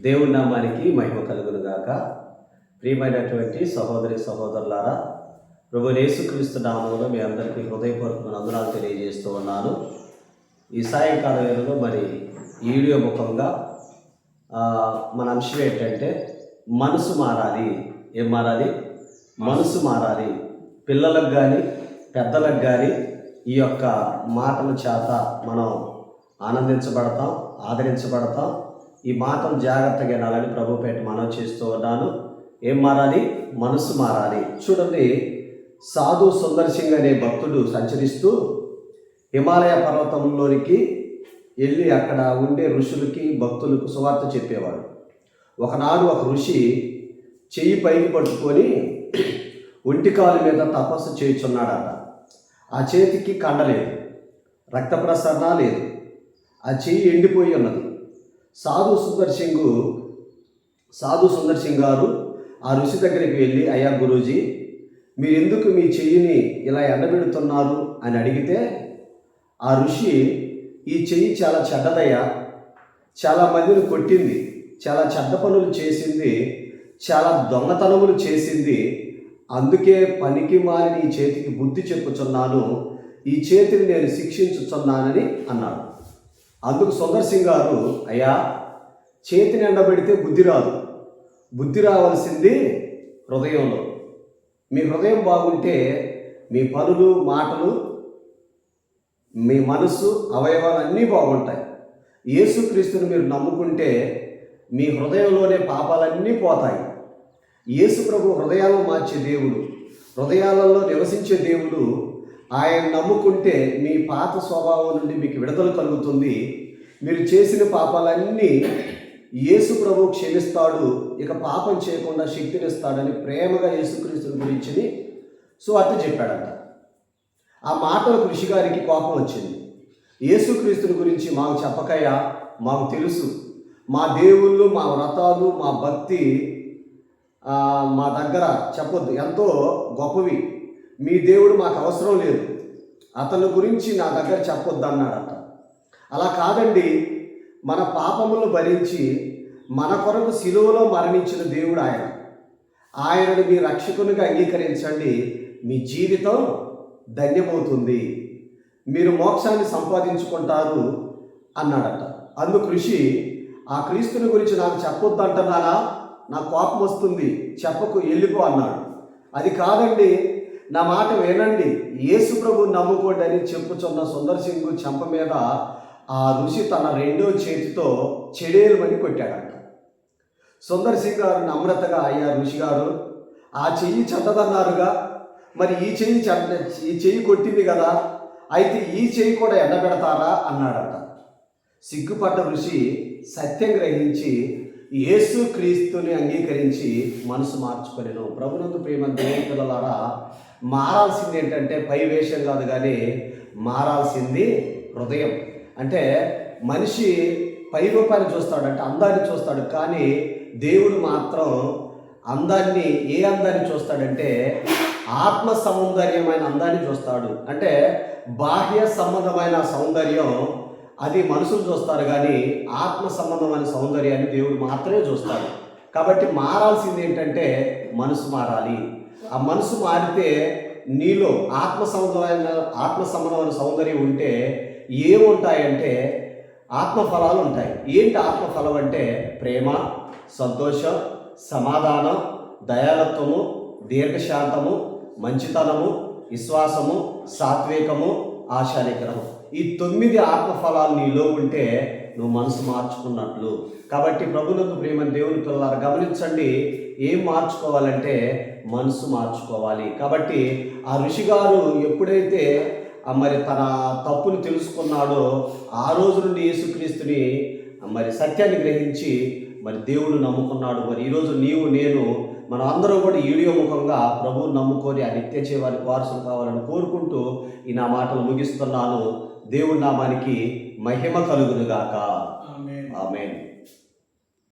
దేవుడి నామానికి మహిమ కలుగును గాక. ప్రియమైనటువంటి సహోదరి సహోదరులారా, ప్రభు యేసుక్రీస్తు నామములో మీ అందరికీ హృదయపూర్వక వందనాలు తెలియజేస్తూ ఉన్నాను. ఈ సాయంకాల వేళలో మరి ఈ వీడియో ముఖంగా మన అంశం ఏంటంటే మనసు మారాలి. ఏం మారాలి? మనసు మారాలి. పిల్లలకు కానీ పెద్దలకు కానీ ఈ యొక్క మాటల చేత మనం ఆనందించబడతాం, ఆదరించబడతాం. ఈ మాటలు జాగ్రత్తగా వినాలని ప్రభుపేట మనవి చేస్తూ ఉన్నాను. ఏం మారాలి? మనసు మారాలి. చూడండి, సాధు సుందర్ సింగ్ అనే భక్తుడు సంచరిస్తూ హిమాలయ పర్వతంలోనికి వెళ్ళి అక్కడ ఉండే ఋషులకి భక్తులకు సువార్త చెప్పేవాడు. ఒకనాడు ఒక ఋషి చెయ్యి పైకి పట్టుకొని ఒంటికాలు మీద తపస్సు చేయుచున్నాడట. ఆ చేతికి కండలేదు, రక్త ప్రసరణ లేదు, ఆ చెయ్యి ఎండిపోయి ఉన్నది. సాధు సుందర్ సింగ్ గారు ఆ ఋషి దగ్గరికి వెళ్ళి, అయ్యా గురూజీ, మీరు ఎందుకు మీ చెయ్యిని ఇలా ఎండబెడుతున్నారు అని అడిగితే, ఆ ఋషి, ఈ చెయ్యి చాలా చెడ్డదయ్యా, చాలా మందిని కొట్టింది, చాలా చెడ్డ పనులు చేసింది, చాలా దొంగతనములు చేసింది, అందుకే పనికి మారిన ఈ చేతికి బుద్ధి చెప్పుచున్నాను, ఈ చేతిని నేను శిక్షించుచున్నానని అన్నాడు. అందుకు సుందర్ సింగ్ గారు, అయ్యా, చేతిని ఎండబెడితే బుద్ధి రాదు, బుద్ధి రావాల్సింది హృదయంలో. మీ హృదయం బాగుంటే మీ పనులు, మాటలు, మీ మనసు, అవయవాలు అన్నీ బాగుంటాయి. యేసుక్రీస్తుని మీరు నమ్ముకుంటే మీ హృదయంలోనే పాపాలన్నీ పోతాయి. యేసు ప్రభు హృదయాలను మార్చే దేవుడు, హృదయాలలో నివసించే దేవుడు. ఆయన నమ్ముకుంటే మీ పాత స్వభావం నుండి మీకు విడుదల కలుగుతుంది. మీరు చేసిన పాపాలన్నీ యేసు ప్రభు క్షమిస్తాడు, ఇక పాపం చేయకుండా శక్తినిస్తాడని ప్రేమగా యేసుక్రీస్తుని గురించి సువార్త చెప్పాడంట. ఆ మాటలకు ఋషి గారికి కోపం వచ్చింది. యేసుక్రీస్తుని గురించి మాకు చెప్పకయ్యా, మాకు తెలుసు, మా దేవుళ్ళు, మా వ్రతాలు, మా భక్తి మా దగ్గర చెప్పొద్దు, ఎంతో గొప్పవి, మీ దేవుడు మాకు అవసరం లేదు, అతని గురించి నా దగ్గర చెప్పొద్దు అన్నాడట. అలా కాదండి, మన పాపములను భరించి మన కొరకు శిలువలో మరణించిన దేవుడు ఆయన. ఆయనను మీ రక్షకునిగా అంగీకరించండి, మీ జీవితం ధన్యమవుతుంది, మీరు మోక్షాన్ని సంపాదించుకుంటారు అన్నాడట. అందుకు ఋషి, ఆ క్రీస్తుని గురించి నాకు చెప్పొద్దు అంటున్నారా, నా కోపం వస్తుంది, చెప్పకు, వెళ్ళిపో అన్నాడు. అది కాదండి, నా మాట వినండి, యేసు ప్రభువుని నమ్ముకోండి అని చెప్పుచున్న సుందర్ సింగ్ చెంప మీద ఆ ఋషి తన రెండో చేతితో చెడేలుమని కొట్టాడంట. సుందర్ సింగ్ గారు నమ్రతగా, అయ్యా ఋషి గారు, ఆ చెయ్యి చెడ్డదన్నారుగా, మరి ఈ చెయ్యి కొట్టింది కదా, అయితే ఈ చెయ్యి కూడా ఎండబెడతారా అన్నాడట. సిగ్గుపడ్డ ఋషి సత్యం గ్రహించి యేసు క్రీస్తుని అంగీకరించి మనసు మార్చుకొనెను. ప్రభునందు ప్రేమ దేవుని పిల్లలారా, మారాల్సింది ఏంటంటే పై వేషం కాదు, కానీ మారాల్సింది హృదయం. అంటే మనిషి పై రూపాన్ని చూస్తాడంటే అందాన్ని చూస్తాడు, కానీ దేవుడు మాత్రం అందాన్ని, ఏ అందాన్ని చూస్తాడంటే ఆత్మ సౌందర్యమైన అందాన్ని చూస్తాడు. అంటే బాహ్య సంబంధమైన సౌందర్యం అది మనుషులు చూస్తారు, కానీ ఆత్మ సంబంధమైన సౌందర్యాన్ని దేవుడు మాత్రమే చూస్తాడు. కాబట్టి మారాల్సింది ఏంటంటే మనసు మారాలి. ఆ మనసు మారితే నీలో ఆత్మ సంబంధమైన సౌందర్యం ఉంటే ఏముంటాయంటే ఆత్మఫలాలు ఉంటాయి. ఏంటి ఆత్మఫలం అంటే ప్రేమ, సంతోషం, సమాధానం, దయాలత్వము, దీర్ఘశాంతము, మంచితనము, విశ్వాసము, సాత్వికము, ఆశానిగ్రహం. ఈ 9 ఆత్మఫలాలు నీలో ఉంటే నువ్వు మనసు మార్చుకున్నట్లు. కాబట్టి ప్రభునందు ప్రేమ దేవుని పిల్లలారా, గమనించండి, ఏం మార్చుకోవాలంటే మనసు మార్చుకోవాలి. కాబట్టి ఆ ఋషి గారు ఎప్పుడైతే మరి తన తప్పును తెలుసుకున్నాడో ఆ రోజు నుండి యేసుక్రీస్తుని మరి సత్యాన్ని గ్రహించి మరి దేవుడు నమ్ముకున్నాడు. మరి ఈరోజు నీవు, నేను, మనం అందరూ కూడా ఈ వీడియో ముఖంగా ప్రభువుని నమ్ముకొని ఆ నిత్య జీవానికి వారసులు కావాలని కోరుకుంటూ ఈ నా మాటలు ముగిస్తున్నాను. దేవుడి నామానికి మహిమ కలుగునుగాక. ఆమేన్.